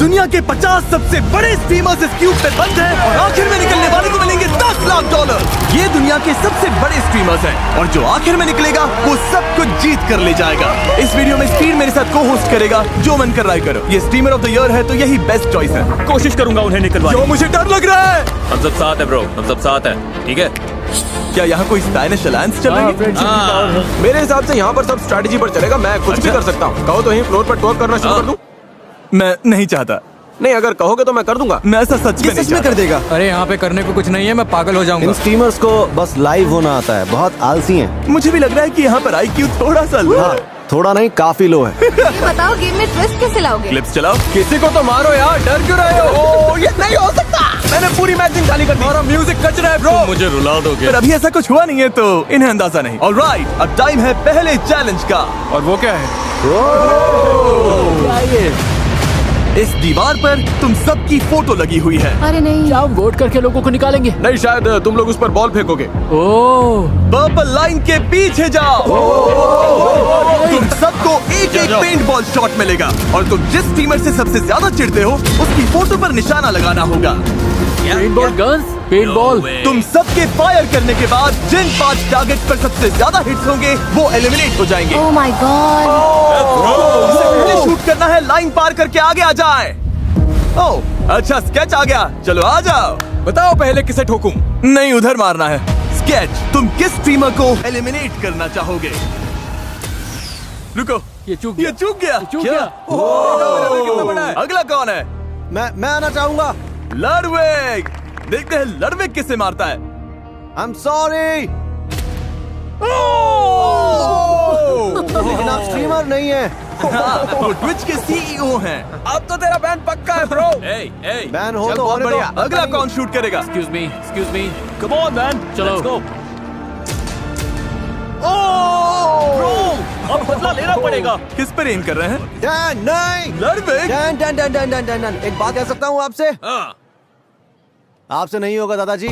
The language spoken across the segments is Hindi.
दुनिया के 50 सबसे बड़े स्ट्रीमर्स इस क्यूब पे बंद हैं और आखिर में निकलने वाले को मिलेंगे $10 लाख। ये दुनिया के सबसे बड़े स्ट्रीमर्स हैं और जो आखिर में निकलेगा वो सब कुछ जीत कर ले जाएगा। इस वीडियो में स्पीड मेरे साथ को होस्ट करेगा, जो मन कर रहा है करो। ये स्ट्रीमर ऑफ द ईयर है तो यही बेस्ट चॉइस है। कोशिश करूंगा उन्हें निकलवाने। जो मुझे डर लग रहा है। हम सब साथ है ब्रो, हम सब साथ है, ठीक है? क्या यहाँ कोई स्टाइलिश अलायंस चल रही है? मेरे हिसाब से यहाँ पर सब स्ट्रैटेजी पर चलेगा। मैं कुछ भी कर सकता हूँ। कहो तो यहीं फ्लोर पर टॉक करना शुरू कर दूं? मैं नहीं चाहता। नहीं, अगर कहोगे तो मैं कर दूंगा। मैं ऐसा सच में नहीं सच में कर देगा। अरे यहाँ पे करने को कुछ नहीं है, मैं पागल हो जाऊंगा। इन स्ट्रीमर्स को बस लाइव होना आता है, बहुत आलसी हैं। मुझे भी लग रहा है कि यहाँ पर IQ थोड़ा सा लो है। थोड़ा नहीं, काफी लो है। बताओ गेम में ट्विस्ट कैसे लाओगे? क्लिप्स चलाओ। किसी को तो मारो यार, डर क्यों रहे हो? ये नहीं हो सकता। मैंने पूरी मैचिंग खाली कर दी। हमारा म्यूजिक कच रहा है ब्रो। मुझे रुला दोगे? पर अभी ऐसा कुछ हुआ नहीं है तो इन्हें अंदाजा नहीं। ऑलराइट, अब टाइम है पहले चैलेंज का। और वो क्या है? इस दीवार पर तुम सबकी फोटो लगी हुई है। अरे नहीं, हम वोट करके लोगों को निकालेंगे। नहीं, शायद तुम लोग उस पर बॉल फेंकोगे। ओह, पर्पल लाइन के पीछे जाओ। तुम सबको एक एक पेंट बॉल शॉट मिलेगा और तुम जिस टीमर से सबसे ज्यादा चिढ़ते हो उसकी फोटो पर निशाना लगाना होगा। Paintball guns, paintball. तुम सबके फायर करने के बाद जिन 5 टारगेट पर सबसे ज्यादा हिट्स होंगे वो एलिमिनेट हो जाएंगे। Oh my God. पहले शूट करना है, लाइन पार करके आगे आ जाए। ओह अच्छा, स्केच आ गया। चलो आ जाओ। बताओ पहले किसे ठोकूं? नहीं, उधर मारना है। स्केच, तुम किस स्ट्रीमर को एलिमिनेट करना चाहोगे? रुको, ये चूक ये चूक गया। चूक क्या? गया। कितना बड़ा है? अगला कौन है? मैं आना चाहूंगा। लडविग। देखते हैं लडविग किसे मारता है। आई एम सॉरी, लेकिन आप स्ट्रीमर नहीं है। हाँ, वो ट्विच के CEO हैं। अब तो तेरा बैन पक्का है ब्रो। बैन हो चल, तो बहुत होने दो। बढ़िया। अगला कौन शूट करेगा? Excuse me. Come on man, चलो। Let's go. अब बदला लेना पड़ेगा। किस पर एम कर रहे हैं? डैन, नहीं। लडविग। डैन। एक बात कह सकता हूँ आपसे? हाँ। आपसे नहीं होगा दादाजी।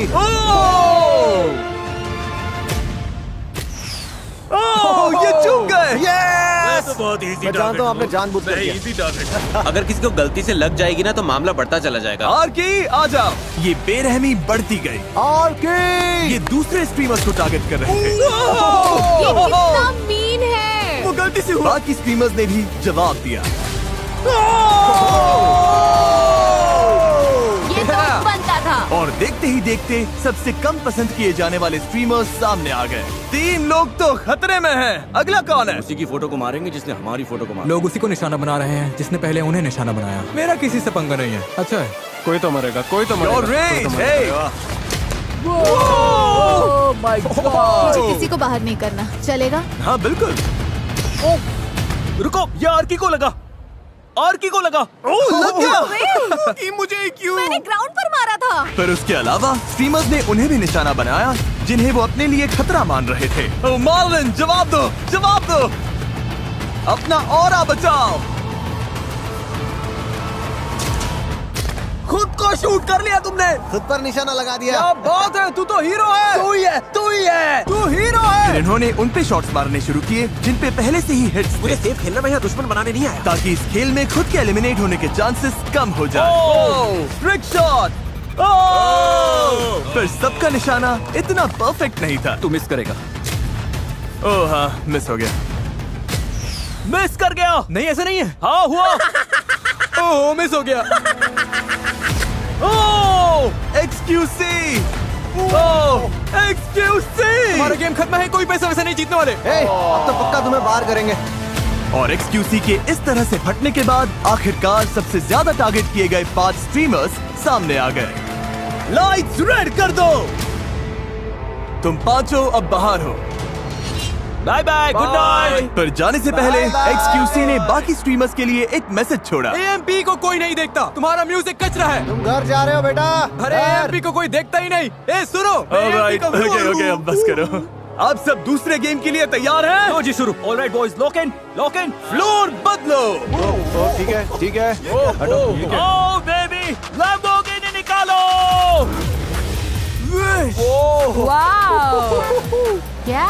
ये चूक गए। Yes! तो बहुत इजी मैं जानता हूँ आपने जानबूझ कर किया। Easy target. अगर किसी को गलती से लग जाएगी ना तो मामला बढ़ता चला जाएगा। आर्की आ जाओ। ये बेरहमी बढ़ती गई। और की ये दूसरे स्ट्रीमर्स को टारगेट कर रहे थे। ये कितना मीन है। वो गलती से हुआ। बाकी स्ट्रीमर्स ने भी जवाब दिया। ये तो बनता था। और देखते ही देखते सबसे कम पसंद किए जाने वाले स्ट्रीमर्स सामने आ गए। 3 लोग तो खतरे में हैं। अगला कौन है? उसी की फोटो को मारेंगे जिसने हमारी फोटो को मारा। लोग उसी को निशाना बना रहे हैं जिसने पहले उन्हें निशाना बनाया। मेरा किसी से पंगा नहीं है। अच्छा है। कोई तो मरेगा, कोई तो Your मरेगा। rage, hey! मुझे किसी को बाहर नहीं करना, चलेगा? हाँ बिल्कुल। रुको, ये आर्की को लगा। आर्की को लगा। लग गया। कि मुझे क्यों? मैंने ग्राउंड पर मारा था। पर उसके अलावा स्ट्रीमर्स ने उन्हें भी निशाना बनाया जिन्हें वो अपने लिए खतरा मान रहे थे। ओ मार्लिन, जवाब दो, जवाब दो। अपना ऑरा बचाओ। खुद को शूट कर लिया तुमने। खुद पर निशाना लगा दिया। क्या बात है, तू तो हीरो है। तू ही है। तू हीरो है। फिर इन्होंने उन पे शॉट्स मारने शुरू किए जिन पे पहले से ही हिट्स मुझे थे, सेफ खेलना, मैं यहाँ दुश्मन बनाने नहीं आया। ताकि इस खेल में खुद के एलिमिनेट होने के चांसेस कम हो जाए। Trick shot. पर सबका निशाना इतना परफेक्ट नहीं था। तू मिस करेगा। ओह हाँ, मिस हो गया। मिस कर गया। नहीं, ऐसा नहीं है। हाँ हुआ। ओह, मिस हो गया। ओह एक्सक्यूसी। ओह एक्सक्यूसी। हमारा गेम खत्म है, कोई पैसा वैसा नहीं जीतने वाले। अब तो पक्का तुम्हें बाहर करेंगे। और एक्सक्यूसी के इस तरह से फटने के बाद आखिरकार सबसे ज्यादा टारगेट किए गए 5 स्ट्रीमर्स सामने आ गए। लाइट्स रेड कर दो। तुम पांचों अब बाहर हो। Bye bye, good night. पर जाने से पहले एक्सक्यूसी ने बाकी स्ट्रीमर्स के लिए एक मैसेज छोड़ा। AMP को कोई नहीं देखता, तुम्हारा म्यूजिक कच रहा है। तुम घर जा रहे हो बेटा। अरे घर। AMP को कोई देखता ही नहीं। ए सुनो, ऑलराइट, ओके अब बस करो। आप सब दूसरे गेम के लिए तैयार हैं? लो जी शुरू। Alright boys, lock in. Floor बदलो। ठीक है। ओह बेबी, लैम्बोर्गिनी निकालो। वाओ। क्या?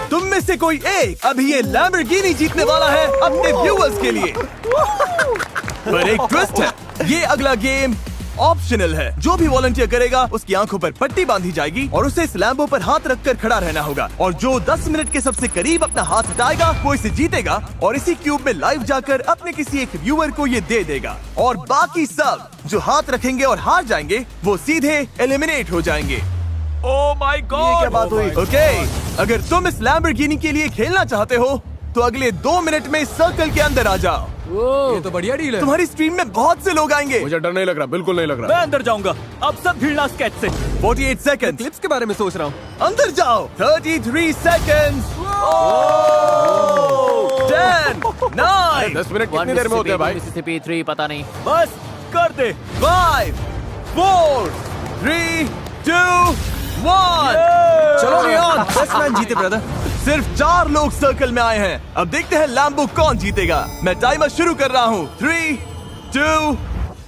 तुम में से कोई एक अभी ये लैम्बोर्गिनी जीतने वाला है अपने व्यूअर्स के लिए। पर एक ट्विस्ट है, ये अगला गेम ऑप्शनल है। जो भी वॉलंटियर करेगा उसकी आंखों पर पट्टी बांधी जाएगी और उसे इस लैम्बो पर हाथ रखकर खड़ा रहना होगा, और जो 10 मिनट के सबसे करीब अपना हाथ हटाएगा वो इसे जीतेगा और इसी क्यूब में लाइव जाकर अपने किसी एक व्यूअर को ये दे देगा। और बाकी सब जो हाथ रखेंगे और हार जाएंगे वो सीधे एलिमिनेट हो जाएंगे। Oh my ये God! क्या बात हुई? ओके, अगर तुम इस लैम्बोर्गिनी के लिए खेलना चाहते हो तो अगले 2 मिनट में सर्कल के अंदर आ जाओ। ये तो बढ़िया डील है। तुम्हारी स्ट्रीम में बहुत से लोग आएंगे। मुझे डर नहीं लग रहा, बिल्कुल नहीं लग रहा। मैं अंदर जाऊंगा। अब सब भिड़ना स्केच से। 48 सेकंड, क्लिप्स के बारे में सोच रहा हूँ। अंदर जाओ। 33 सेकंड, 10, 9, 10 मिनट कितनी देर में होते हैं भाई? मिसिसिपी 3 पता नहीं। बस कर दे। 5, 4, 3, 2, 1। चलो रियान, 10 मैच जीते ब्रदर। सिर्फ 4 लोग सर्कल में आए हैं। अब देखते हैं लैम्बो कौन जीतेगा। मैं टाइमर शुरू कर रहा हूँ। 3, 2,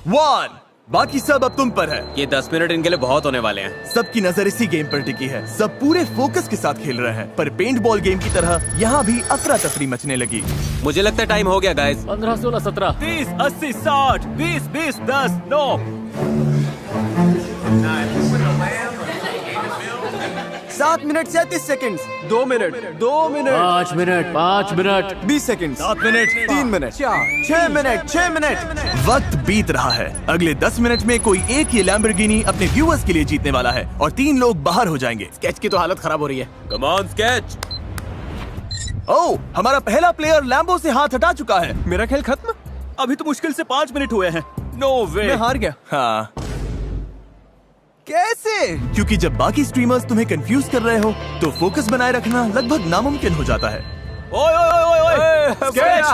1। बाकी सब अब तुम पर है। ये 10 मिनट इनके लिए बहुत होने वाले हैं। सबकी नजर इसी गेम पर टिकी है। सब पूरे फोकस के साथ खेल रहे हैं, पर पेंट बॉल गेम की तरह यहाँ भी अफरा तफरी मचने लगी। मुझे लगता है टाइम हो गया guys. 15, 16, 17। 30, 80, 60, 20, 20, 10, 9। 7 minute 37 second. 2 minute 2 minute 5 minute 5 minute 20 second. 7 minute, 3 minute 6 minute 6 minute. वक्त बीत रहा है। अगले 10 मिनट में कोई एक ये लैम्बोर्गिनी अपने व्यूअर्स के लिए जीतने वाला है और 3 लोग बाहर हो जाएंगे। स्केच की तो हालत खराब हो रही है। Come on sketch. ओह, हमारा पहला प्लेयर लैम्बो से हाथ हटा चुका है। मेरा खेल खत्म। अभी तो मुश्किल से 5 मिनट हुए हैं। नो वे। मैं हार गया। हाँ, कैसे? क्योंकि जब बाकी स्ट्रीमर्स तुम्हें कंफ्यूज कर रहे हो तो फोकस बनाए रखना लगभग नामुमकिन हो जाता है। ओए ओए ओए ओए। स्केच।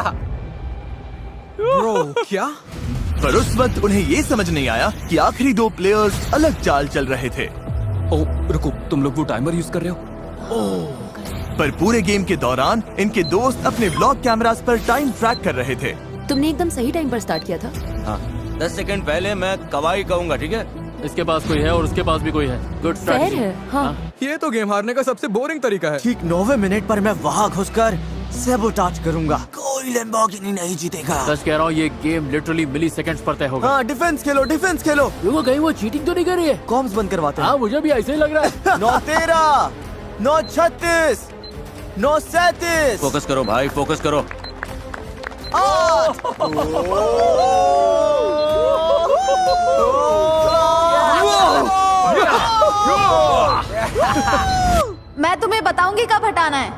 ब्रो क्या? पर उस वक्त उन्हें ये समझ नहीं आया कि आखिरी 2 प्लेयर्स अलग चाल चल रहे थे। ओ रुको, तुम लोग वो टाइमर यूज कर रहे हो? पर पूरे गेम के दौरान इनके दोस्त अपने व्लॉग कैमरास पर टाइम ट्रैक कर रहे थे। तुमने एकदम सही टाइम पर स्टार्ट किया था। हाँ, 10 सेकंड पहले मैं कवाई कहूंगा, ठीक है? इसके पास कोई है और उसके पास भी कोई है। Good fair strategy. है। हाँ। ये तो गेम हारने का सबसे बोरिंग तरीका है। ठीक 9वें मिनट पर मैं वहाँ घुसकर सैबोटाज करूंगा। कोई लैम्बोर्गिनी नहीं जीतेगा। सच कह रहा हूँ, ये गेम लिटरली मिली सेकंड्स पर तय होगा। हाँ, डिफेंस खेलो, डिफेंस खेलो। रुको, कहीं वो चीटिंग तो नहीं कर रही है? कॉम्स बंद करवाते हैं। हाँ, मुझे भी ऐसे ही लग रहा है। 9-13, 9-36, 9-37। फोकस करो भाई, फोकस करो। मैं तुम्हें बताऊंगी कब हटाना है।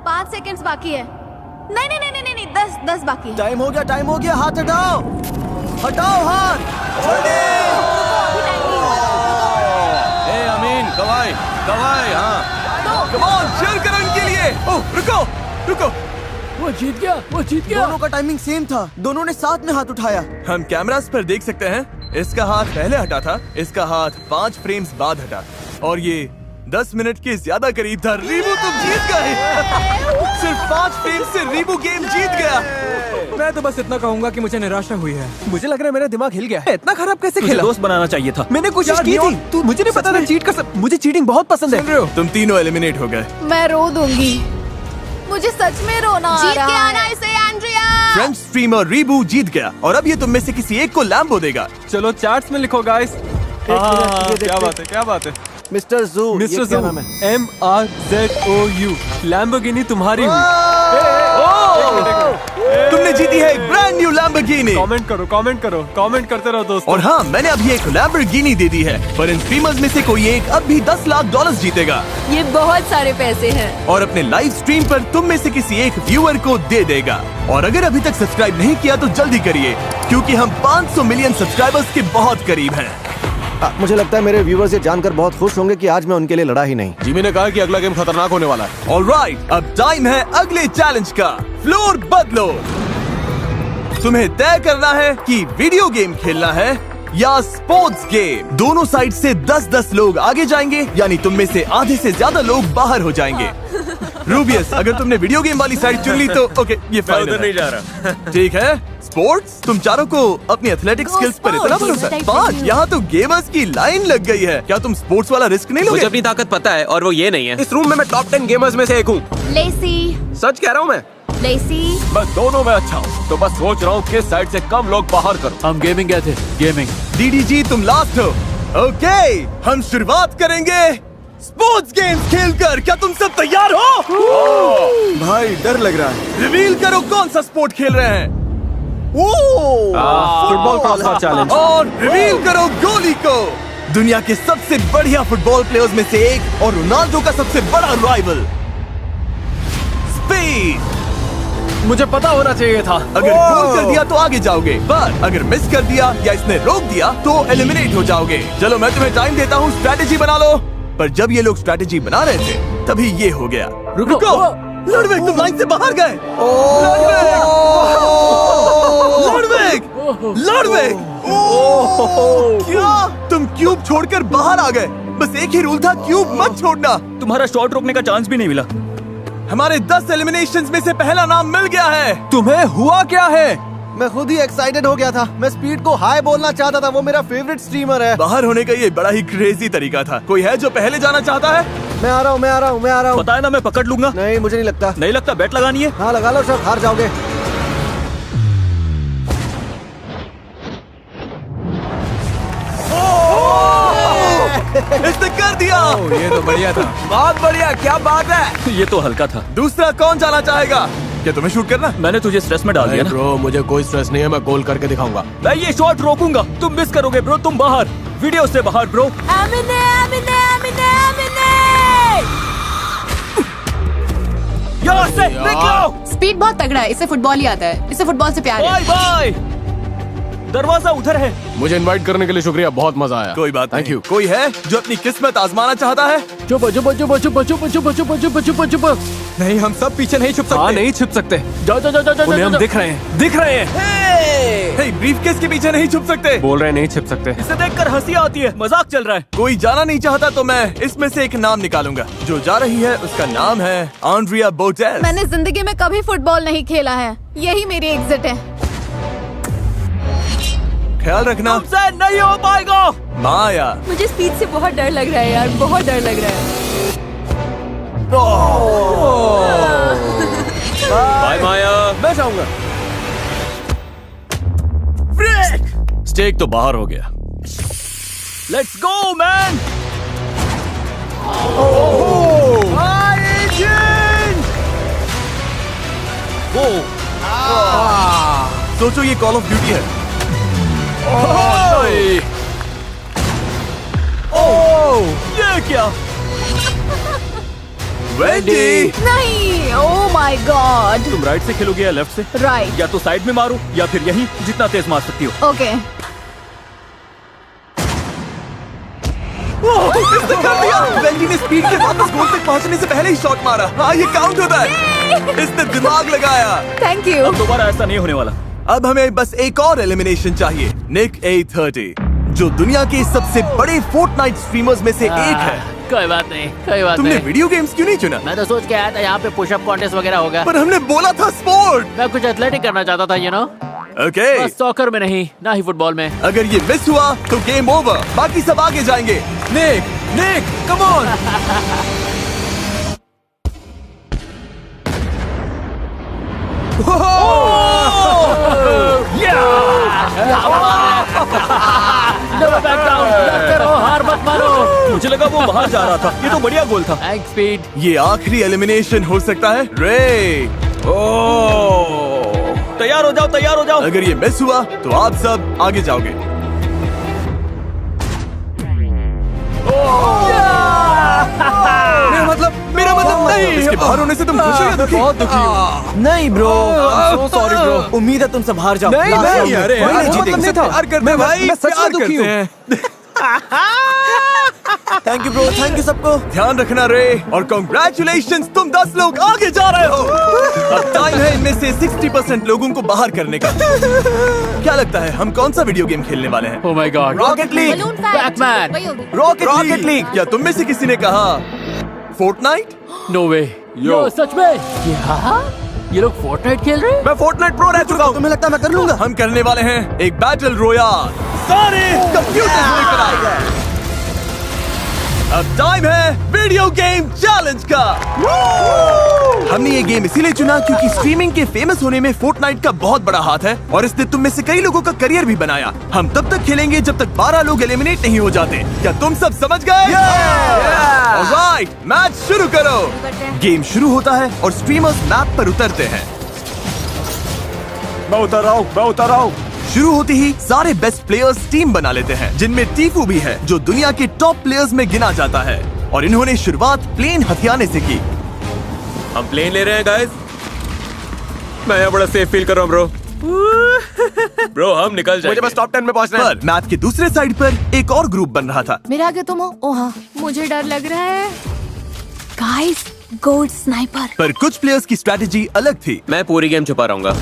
5 सेकंड्स बाकी है। नहीं नहीं नहीं नहीं नहीं, 10 बाकी है। टाइम हो गया, टाइम हो गया। हाथ हटाओ, हटाओ हाथ। ए अमीन, कवाई कवाई। हाँ, कम ऑन, cheer करो इनके लिए। ओह, रुको रुको। वो जीत गया, वो जीत गया। दोनों का टाइमिंग सेम था। दोनों ने साथ में हाथ उठाया। हम कैमरास पर देख सकते हैं, इसका हाथ पहले हटा था, इसका हाथ 5 फ्रेम्स बाद हटा, और ये 10 मिनट के ज्यादा करीब था। रीबू, तुम जीत गए। सिर्फ 5 फ्रेम्स से रीबू गेम जीत गया। मैं तो बस इतना कहूंगा कि मुझे निराशा हुई है। मुझे लग रहा है मेरा दिमाग हिल गया है। इतना खराब कैसे तुझे खेला? दोस्त बनाना चाहिए था। मैंने कोशिश यार, की नियॉन, थी। तू मुझे नहीं पता था चीट कर सकता। मुझे चीटिंग बहुत पसंद सुन रहे है। हो? तुम तीनों एलिमिनेट हो गए। मैं रो दूंगी। मुझे सच में रोना आ जीत रहा के है। आना इसे एंड्रिया। फ्रेंच स्ट्रीमर रीबू जीत गया और अब ये तुम में से किसी एक को लैम्बो देगा। चलो चार्ट्स में लिखो गाइस। क्या बात है, क्या बात है। मिस्टर जू, मिस्टर ये क्या जू, नाम है? MRZOU, लैम्बोर्गिनी तुम्हारी हुई। तुमने जीती है एक ब्रांड न्यू लैम्बोर्गिनी। कमेंट करो, कमेंट करो, कमेंट करते रहो दोस्तों। और हाँ, मैंने अभी एक लैम्बोर्गिनी दे दी है, पर इन स्ट्रीमर्स में से कोई एक अब भी $10 लाख जीतेगा ये बहुत सारे पैसे हैं। और अपने लाइव स्ट्रीम पर तुम में से किसी एक व्यूअर को दे देगा। और अगर अभी तक सब्सक्राइब नहीं किया तो जल्दी करिए, क्योंकि हम 500 मिलियन सब्सक्राइबर्स के बहुत करीब हैं। मुझे लगता है मेरे व्यूवर्स ये जानकर बहुत खुश होंगे कि आज मैं उनके लिए लड़ा ही नहीं। जिमी ने कहा कि अगला गेम खतरनाक होने वाला है। ऑलराइट, अब टाइम है अगले चैलेंज का। फ्लोर बदलो। तुम्हें तय करना है कि वीडियो गेम खेलना है या स्पोर्ट्स गेम। दोनों साइड से 10-10 लोग आगे जाएंगे, यानी तुम में से आधे से ज्यादा लोग बाहर हो जाएंगे। रूबियस, अगर तुमने वीडियो गेम वाली साइड चुन ली तो ओके, ये मैं फाइनल उधर नहीं है। जा रहा। ठीक है। स्पोर्ट्स, तुम चारों को अपनी एथलेटिक Go स्किल्स पर इतना sports, भरोसा है। I 5, tell you. यहाँ तो गेमर्स की लाइन लग गई है। क्या तुम स्पोर्ट्स वाला रिस्क नहीं मुझे लोगे? अपनी ताकत पता है और वो ये नहीं है। इस रूम में मैं टॉप 10 गेमर्स में से एक हूँ। लेसी, सच कह रहा हूँ मैं। लेसी। मैं दोनों में अच्छा हूँ, तो बस सोच रहा हूँ किस साइड से कम लोग बाहर करूँ। हम गेमिंग गए थे, गेमिंग। डीडीजी तुम लास्ट हो। ओके, हम शुरुआत करेंगे स्पोर्ट्स गेम्स खेलकर। क्या तुम सब तैयार हो? भाई डर लग रहा है। रिवील करो कौन सा स्पोर्ट खेल रहे हैं। Football crossbar challenge. और रिवील करो गोली को। दुनिया के सबसे बढ़िया फुटबॉल प्लेयर्स में से एक और रोनाल्डो का सबसे बड़ा राइवल स्पेन। मुझे पता होना चाहिए था। अगर गोल कर दिया तो आगे जाओगे, पर अगर मिस कर दिया या इसने रोक दिया तो एलिमिनेट हो जाओगे। चलो मैं तुम्हें टाइम देता हूँ, स्ट्रैटेजी बना लो। पर जब ये लोग स्ट्रैटेजी बना रहे थे तभी ये हो गया। रुको, लड़वेग तुम लाइन से बाहर गए। लड़वेग क्या तुम क्यूब छोड़कर बाहर आ गए? बस एक ही रूल था, क्यूब मत छोड़ना। तुम्हारा शॉट रोकने का चांस भी नहीं मिला। हमारे 10 एलिमिनेशंस में से पहला नाम मिल गया है। तुम्हें हुआ क्या है? मैं खुद ही एक्साइटेड हो गया था। मैं स्पीड को हाई बोलना चाहता था, वो मेरा फेवरेट स्ट्रीमर है। बाहर होने का ये बड़ा ही क्रेजी तरीका था। कोई है जो पहले जाना चाहता है? मैं आ रहा हूँ, मैं आ रहा हूँ, मैं आ रहा हूँ। पता है ना, मैं पकड़ लूंगा। नहीं, मुझे नहीं लगता। नहीं लगता? बैट लगानी है। हाँ लगा लो सर, हार जाओगे। इसने कर दिया। ये तो बढ़िया था। बहुत बढ़िया, क्या बात है। ये तो हल्का था। दूसरा कौन जाना चाहेगा? क्या तुम्हें शूट करना? मैंने तुझे स्ट्रेस में डाल दिया ना। ब्रो मुझे कोई स्ट्रेस नहीं है, मैं गोल करके दिखाऊंगा। मैं ये शॉट रोकूंगा, तुम मिस करोगे ब्रो। तुम बाहर, वीडियो से बाहर ब्रो। यहाँ से निकलो। स्पीड बहुत तगड़ा है, इसे फुटबॉल ही आता है, इसे फुटबॉल से प्यार है। Bye bye. दरवाजा उधर है। मुझे इनवाइट करने के लिए शुक्रिया, बहुत मजा आया। कोई बात थैंक नहीं। यू। कोई है जो अपनी किस्मत आजमाना चाहता है? चुप चुप चुप चुप चुप चुप चुप चुप चुप चुप। नहीं, हम सब पीछे नहीं छुप सकते। हाँ नहीं छुप सकते, जाओ जाओ जाओ जाओ। उन्हें हम दिख रहे हैं, दिख रहे हैं। ब्रीफकेस के पीछे नहीं छुप सकते। बोल रहे हैं नहीं छुप सकते। इसे देखकर हंसी आती है, मजाक चल रहा है। कोई जाना नहीं चाहता तो मैं इसमें से एक नाम निकालूंगा। जो जा रही है उसका नाम है आंड्रिया बोटेल्स। मैंने जिंदगी में कभी फुटबॉल नहीं खेला है, यही मेरी एग्जिट है। ख्याल रखना। तुमसे नहीं हो पाएगा। माया। मुझे स्पीड से बहुत डर लग रहा है यार, बहुत डर लग रहा है। बाय माया। मैं जाऊंगा। स्टेक तो बाहर हो गया। Let's go man. सोचो ये कॉल ऑफ ड्यूटी है। ये क्या? वेंडी। नहीं, ओह माय गॉड। तुम राइट से खेलोगे या लेफ्ट से? राइट। या तो साइड में मारो या फिर यहीं, जितना तेज मार सकती हो। ओके। इसने कर दिया। वेंडी ने स्पीड के साथ गोल तक पहुंचने से पहले ही शॉट मारा। हाँ ये काउंट होता है। इसने दिमाग लगाया। Thank you. अब दोबारा ऐसा नहीं होने वाला। अब हमें बस एक और एलिमिनेशन चाहिए। निक 830 जो दुनिया के सबसे बड़े फोर्टनाइट स्ट्रीमर्स में से एक है। कोई बात नहीं, कोई बात तुमने नहीं। वीडियो गेम्स क्यों नहीं चुना? मैं तो सोच के आया था यहाँ पे पुशअप कॉन्टेस्ट वगैरह होगा। पर हमने बोला था स्पोर्ट। मैं कुछ एथलेटिक करना चाहता था, यू नो। ओके। बस सॉकर में नहीं, ना ही फुटबॉल में। अगर ये मिस हुआ तो गेम ओवर, बाकी सब आगे जाएंगे। Nick come on. Never back down, लड़ते रहो, हार मत मानो। मुझे लगा वो बाहर जा रहा था। ये तो बढ़िया गोल था। Thanks speed. ये आखिरी एलिमिनेशन हो सकता है। रे तैयार हो जाओ, तैयार हो जाओ। अगर ये मिस हुआ तो आप सब आगे जाओगे। मेरा मतलब नहीं। इसके बाहर होने से तुम खुश हो या दुखी? बहुत दुखी हूँ। नहीं ब्रो, सो सॉरी ब्रो। उम्मीद है तुम सब हार जाओ। नहीं, Last नहीं, round में। अरे यार, कोई नहीं वो मतलब जीतेंगे। नहीं था। प्यार करते हैं भाई, मैं सच प्यार में दुखी करते हूँ। हैं। Thank you bro, thank you सबको। ध्यान रखना रे, और कॉन्ग्रेचुलेशंस, तुम 10 लोग आगे जा रहे हो। अब टाइम है इनमें से 60% लोगों को बाहर करने का। क्या लगता है हम कौन सा वीडियो गेम खेलने वाले हैं? Oh my God. Rocket league. Balloon fight. Batman. वही होगी। Rocket league. क्या तुम में से किसी ने कहा फोर्टनाइट? No way. यो सच में? क्या? ये लोग फोर्टनाइट खेल रहे हैं? मैं फोर्टनाइट प्रो रह चुका हूँ। तुम्हें लगता है मैं कर लूंगा? हम करने वाले हैं एक बैटल रोयाल। सारे कंप्यूटर लेकर आए। अब टाइम है वीडियो गेम चैलेंज का। हमने ये गेम इसीलिए चुना क्योंकि स्ट्रीमिंग के फेमस होने में फोर्टनाइट का बहुत बड़ा हाथ है और इसने तुम में से कई लोगों का करियर भी बनाया। हम तब तक खेलेंगे जब तक 12 लोग एलिमिनेट नहीं हो जाते। क्या तुम सब समझ गए? ऑलराइट, मैच शुरू करो। गेम शुरू होता है और स्ट्रीमर्स मैप पर उतरते हैं। मैं उतर रहा हूँ। शुरू होते ही सारे बेस्ट प्लेयर्स टीम बना लेते हैं, जिनमें टीफू भी है जो दुनिया के टॉप प्लेयर्स में गिना जाता है। और इन्होंने शुरुआत प्लेन हथियाने से की। हम प्लेन ले रहे हैं गाइस। मैं यहाँ बड़ा सेफ फील कर रहा हूँ ब्रो। ब्रो हम निकल जाएंगे। मुझे बस टॉप 10 में पहुंचना है। पर मैप के दूसरे साइड पर एक और ग्रुप बन रहा था। मेरे आगे तुम हो। ओ हाँ, मुझे डर लग रहा है। Guys, gold sniper. पर कुछ प्लेयर्स की स्ट्रैटेजी अलग थी। मैं पूरी गेम छुपा रहूंगा।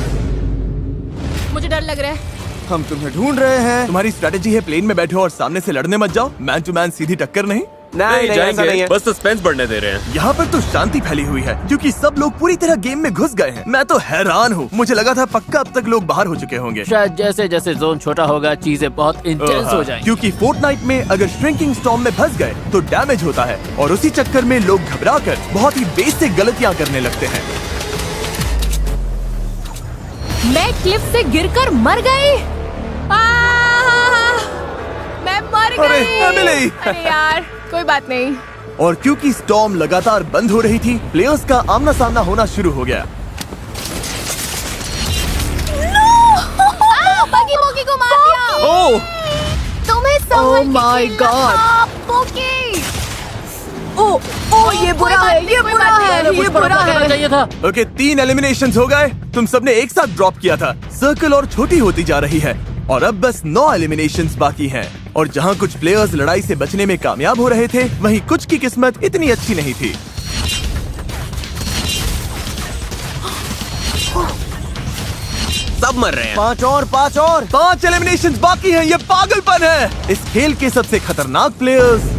मुझे डर लग रहा है। हम तुम्हें ढूंढ रहे हैं। तुम्हारी स्ट्रैटेजी है प्लेन में बैठो और सामने से लड़ने मत जाओ। मैन टू मैन सीधी टक्कर नहीं। नहीं, ऐसा नहीं जाएंगे, है। बस सस्पेंस बढ़ने दे रहे हैं। यहाँ पर तो शांति फैली हुई है क्योंकि सब लोग पूरी तरह गेम में घुस गए हैं। मैं तो हैरान हूँ। मुझे लगा था पक्का अब तक लोग बाहर हो चुके होंगे। शायद जैसे जैसे जोन छोटा होगा चीजें बहुत इंटेंस हो जाएंगी। क्योंकि फोर्टनाइट में अगर श्रिंकिंग स्टॉर्म में फंस गए तो डैमेज होता है और उसी चक्कर में लोग घबराकर बहुत ही बेसिक गलतियाँ करने लगते हैं। मैं क्लिफ से गिरकर मर गई। मैं मर अरे, गई। एमिली। अरे यार, कोई बात नहीं। और क्योंकि स्टॉर्म लगातार बंद हो रही थी, प्लेयर्स का आमना सामना होना शुरू हो गया। बगी मोगी को मार दिया। ओह, तुम्हें Oh my God. पोकी। ओ ये बुरा है, ये बुरा है, ये बुरा है। चाहिए था। ओके, 3 एलिमिनेशंस हो गए। तुम सबने एक साथ ड्रॉप किया था। सर्कल और छोटी होती जा रही है और अब बस 9 एलिमिनेशंस बाकी हैं। और जहां कुछ प्लेयर्स लड़ाई से बचने में कामयाब हो रहे थे, वहीं कुछ की किस्मत इतनी अच्छी नहीं थी। सब मर रहे हैं। 5 और 5 एलिमिनेशंस बाकी हैं। ये पागलपन है। इस खेल के सबसे खतरनाक प्लेयर्स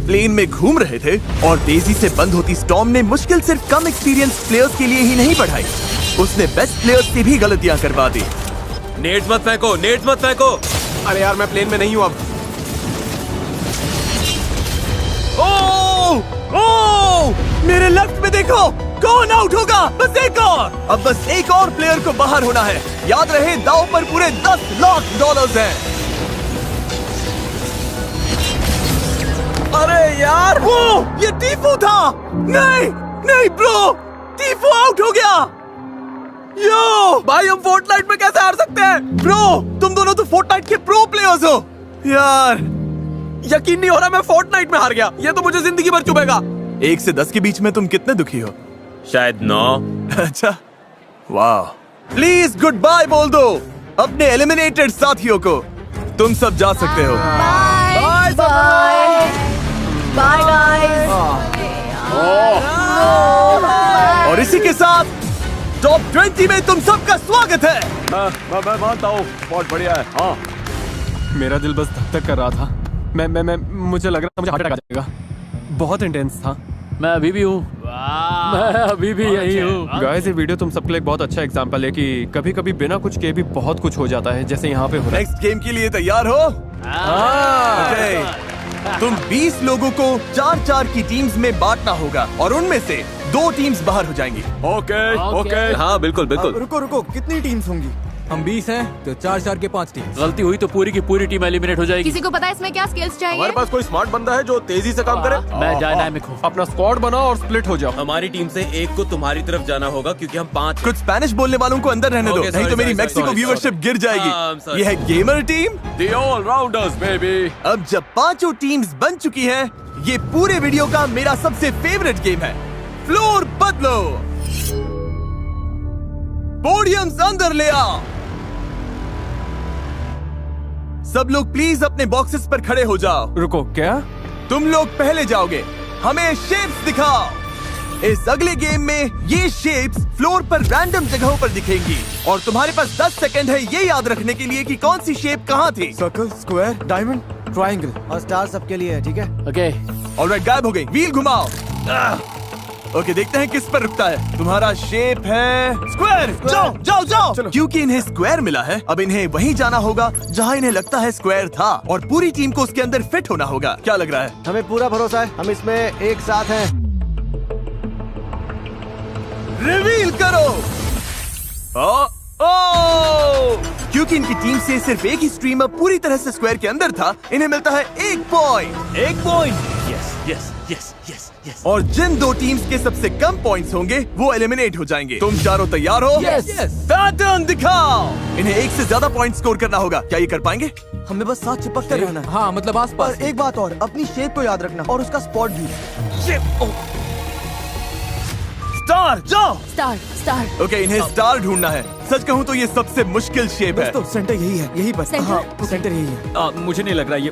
प्लेन में घूम रहे थे और तेजी से बंद होती स्टॉर्म ने मुश्किल सिर्फ कम एक्सपीरियंस प्लेयर्स के लिए ही नहीं बढ़ाई, उसने बेस्ट प्लेयर्स की भी गलतियां करवा दी। नेट्स मत फेंको, नेट्स मत फेंको। अरे यार, मैं प्लेन में नहीं हूँ अब। ओह, मेरे लेफ्ट में देखो, कौन आउट होगा? बस एक और। अब बस एक और प्लेयर को बाहर होना है। याद रहे, दांव पर पूरे $10 लाख हैं। अरे यार, वो ये टीफू था। नहीं नहीं ब्रो, टीफू आउट हो गया। यो भाई, हम फोर्टनाइट में कैसे हार सकते हैं? ब्रो, तुम दोनों तो फोर्टनाइट के प्रो प्लेयर्स हो। यार यकीन नहीं हो रहा, मैं फोर्टनाइट में हार गया। ये तो मुझे जिंदगी भर चुभेगा। 1 से 10 के बीच में तुम कितने दुखी हो? शायद 9। अच्छा, वाह। प्लीज गुड बाय बोल दो अपने एलिमिनेटेड साथियों को। तुम सब जा सकते हो। Bye bye guys. और इसी के साथ टॉप 20 में तुम सबका स्वागत है। मैं मानता हूँ, बहुत बढ़िया है। हाँ, मेरा दिल बस धक धक कर रहा था। मैं मुझे लग रहा था मुझे हार्ट अटैक आ जाएगा। बहुत इंटेंस था। मैं अभी भी हूँ। मैं अभी भी यही हूँ। गाइस, ये वीडियो तुम सबके लिए एक बहुत अच्छा एग्जांपल है कि कभी कभी बिना कुछ किए भी बहुत कुछ हो जाता है, जैसे यहाँ पे हो रहा है। नेक्स्ट गेम के लिए तैयार हो? ओके। तुम 20 लोगों को 4-4 की टीम्स में बांटना होगा और उनमें से 2 टीम्स बाहर हो जाएंगी। ओके। हाँ बिल्कुल बिल्कुल। रुको, कितनी टीम्स होंगी? हम 20 हैं तो 4-4 के 5 टीम। गलती हुई तो पूरी की पूरी टीम एलिमिनेट हो जाएगी। किसी को पता है इसमें क्या स्किल्स चाहिए? हमारे पास कोई स्मार्ट बंदा है जो तेजी से काम करे? मैं डायनामिक हूँ। अपना स्क्वाड बनाओ और स्प्लिट हो जाओ। हमारी टीम से एक को तुम्हारी तरफ जाना होगा क्योंकि हम 5। कुछ स्पेनिश बोलने वालों को अंदर रहने दो, Okay, नहीं तो sorry, मेरी sorry, Mexico sorry, viewership sorry. गिर I'm जाएगी। sorry. ये है gamer team. The all-rounders, baby. अब जब 5 टीम्स बन चुकी हैं, ये पूरे वीडियो का मेरा सबसे फेवरेट गेम है। फ्लोर बदलो, पोडियम्स अंदर ले आओ। सब लोग प्लीज अपने बॉक्सेस पर खड़े हो जाओ। रुको, क्या? तुम लोग पहले जाओगे, हमें शेप्स दिखाओ। इस अगले गेम में ये शेप्स फ्लोर पर रैंडम जगहों पर दिखेंगी और तुम्हारे पास 10 सेकंड है ये याद रखने के लिए कि कौन सी शेप कहाँ थी। सर्कल, स्क्वायर, डायमंड, ट्रायंगल और स्टार सबके लिए है, ठीक है? ओके। ऑलराइट, गायब हो गई। व्हील घुमाओ। ओके, देखते हैं किस पर रुकता है। तुम्हारा शेप है स्क्वायर। जाओ जाओ जाओ। क्योंकि इन्हें स्क्वायर मिला है, अब इन्हें वहीं जाना होगा जहां इन्हें लगता है स्क्वायर था, और पूरी टीम को उसके अंदर फिट होना होगा। क्या लग रहा है? हमें पूरा भरोसा है, हम इसमें एक साथ हैं। रिवील करो। ओ क्योंकि इनकी टीम से सिर्फ एक ही स्ट्रीमर पूरी तरह से स्क्वायर के अंदर था, इन्हें मिलता है 1 point. 1 point. Yes yes yes yes yes. और जिन 2 टीम्स के सबसे कम पॉइंट्स होंगे वो एलिमिनेट हो जाएंगे। तुम चारों तैयार हो? Yes. पैटर्न दिखाओ। इन्हें 1 से ज्यादा पॉइंट स्कोर करना होगा। क्या ये कर पाएंगे? हमें बस साथ चिपक कर रहना है। हाँ, मतलब आसपास। पर एक बात और, अपनी शेप को याद रखना और उसका स्पॉट भी। स्टार जाओ। Star star. ओके, इन्हें स्टार ढूंढना है। सच कहूँ तो ये सबसे मुश्किल शेप है। दोस्तों, सेंटर यही है, यही पर। सेंटर? हाँ, सेंटर यही है। मुझे नहीं लग रहा ये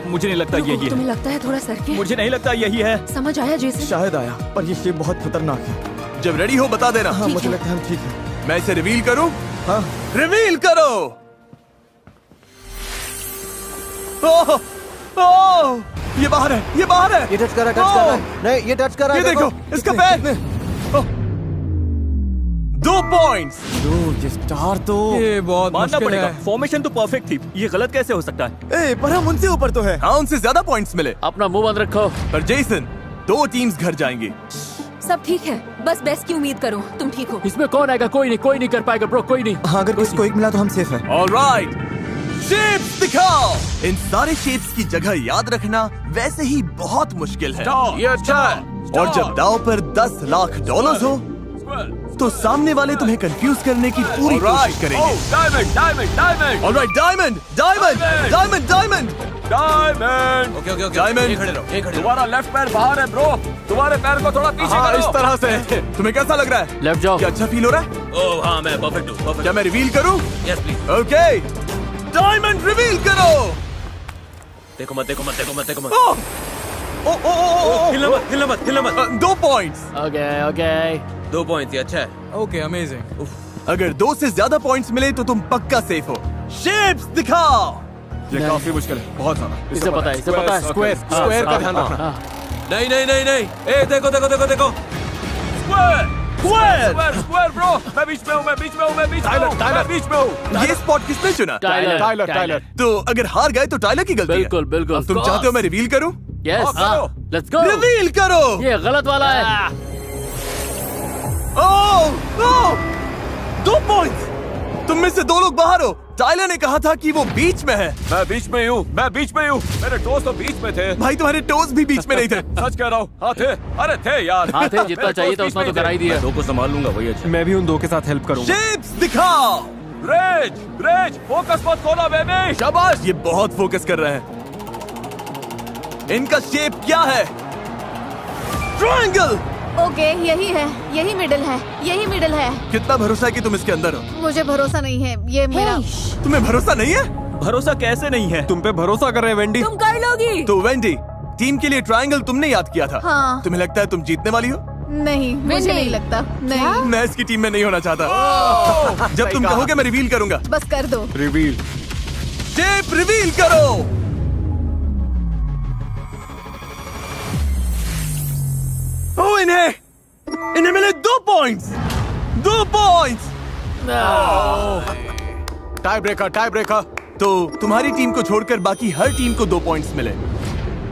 मुझे नहीं लगता यही तुम्हें है। लगता है थोड़ा सर के? मुझे नहीं लगता यही है। समझ आया जैसे? शायद आया, पर ये शेप बहुत खतरनाक है। जब रेडी हो बता देना। हाँ, ठीक मुझे है। लगता है हम ठीक है। मैं इसे रिवील करूं? हाँ। रिवील करो। ओह ओह, ये बाहर है, ये बाहर है। ये टच कर रहा है, टच कर रहा है। नहीं, ये टच कर रहा है। ये देखो, इसका पैर। 2 पॉइंट्स। ये स्टार तो ये बहुत मानना मुश्किल पड़ेगा, है। फॉर्मेशन तो परफेक्ट थी, ये गलत कैसे हो सकता है? पर हम उनसे ऊपर तो है। हाँ, उनसे ज्यादा पॉइंट्स मिले। अपना मुंह बंद रखो। पर जेसन, 2 टीम्स घर जाएंगी। सब ठीक है, बस बेस्ट की उम्मीद करो। तुम ठीक हो? इसमें कौन आएगा? कोई नहीं कर पाएगा ब्रो, कोई नहीं। हाँ, अगर किसी को एक मिला तो हम सेफ है। ऑलराइट, शेप्स दिखाओ। इन सारे शेप्स की जगह याद रखना वैसे ही बहुत मुश्किल है। ये अच्छा है। और जब दाव पर $10 लाख हो तो सामने वाले तुम्हें कंफ्यूज करने की पूरी कोशिश करेंगे। Diamond diamond diamond alright, diamond diamond diamond diamond diamond. Okay okay okay, diamond खड़े रहो। तुम्हारा लेफ्ट पैर बाहर है ब्रो, तुम्हारे पैर को थोड़ा पीछे हाँ, करो। इस तरह से। तुम्हें कैसा लग रहा है? लेफ्ट जाओ। क्या अच्छा फील हो रहा है? ओह हाँ, मैं परफेक्ट हूँ, परफेक्ट। क्या मैं रिवील करूं? Yes please. Okay, diamond reveal करो। देखो मत, देखो मत, देखो मत, देखो मत। ओह ओ ओ ओ हिलना मत, हिलना मत, हिलना मत। 2 पॉइंट्स। Okay okay. 2 पॉइंट, ये अच्छा है। Okay, amazing. अगर 2 से ज्यादा पॉइंट्स मिले तो तुम पक्का सेफ हो। शेप्स दिखाओ। ये काफी मुश्किल है, बहुत ज्यादा। इसे पता है, इसे पता है। स्क्वायर, स्क्वायर का ध्यान रखना। नहीं नहीं नहीं नहीं, ए देखो देखो देखो देखो, square square. Square square bro, मैं बीच में हूँ, मैं बीच में हूँ, मैं बीच में हूँ, मैं बीच में हूँ। ये स्पॉट किसने चुना? टाइलर। तो अगर हार गए तो टाइलर की गलती है। बिल्कुल बिल्कुल। अब तुम चाहते हो मैं रिवील करूं? Yes, let's go. रिवील करो। ये गलत वाला है। ओह 2 पॉइंट्स। तुम में से 2 लोग बाहर हो। टाइलर ने कहा था कि वो बीच में है। मैं बीच में हूँ, मैं बीच में हूँ। मेरे टोस तो बीच में थे। भाई, तुम्हारे टोज भी बीच में नहीं थे। सच कह रहा हूँ। हाँ थे, अरे थे यार। हाँ थे, जितना चाहिए था उतना तो करा ही दिया। 2 को संभाल लूंगा, वही अच्छा। मैं भी उन 2 के साथ हेल्प करूंगा। शेप्स दिखाओ। रेज रेज, फोकस मत खोना बेबी। शाबाश, ये बहुत फोकस कर रहे हैं। इनका शेप क्या है? ट्रायंगल। ओके, यही है, यही मिडिल है, यही मिडिल है। कितना भरोसा है कि तुम इसके अंदर हो? मुझे भरोसा नहीं है, ये मेरा। तुम्हें भरोसा नहीं है? भरोसा कैसे नहीं है? तुम पे भरोसा कर रहे हैं वेंडी। तुम कर लोगी। तो वेंडी, टीम के लिए ट्रायंगल तुमने याद किया था। हाँ। तुम्हें लगता है तुम जीतने वाली हो? नहीं, मुझे नहीं लगता। नहीं, मैं इसकी टीम में नहीं होना चाहता। जब तुम कहोगे मैं रिवील करूंगा। बस कर दो। रिवील। शेप रिवील करो। ओ, इन्हें मिले 2 पॉइंट्स। 2 पॉइंट्स। Tie breaker. तो तुम्हारी टीम को छोड़कर बाकी हर टीम को 2 पॉइंट्स मिले।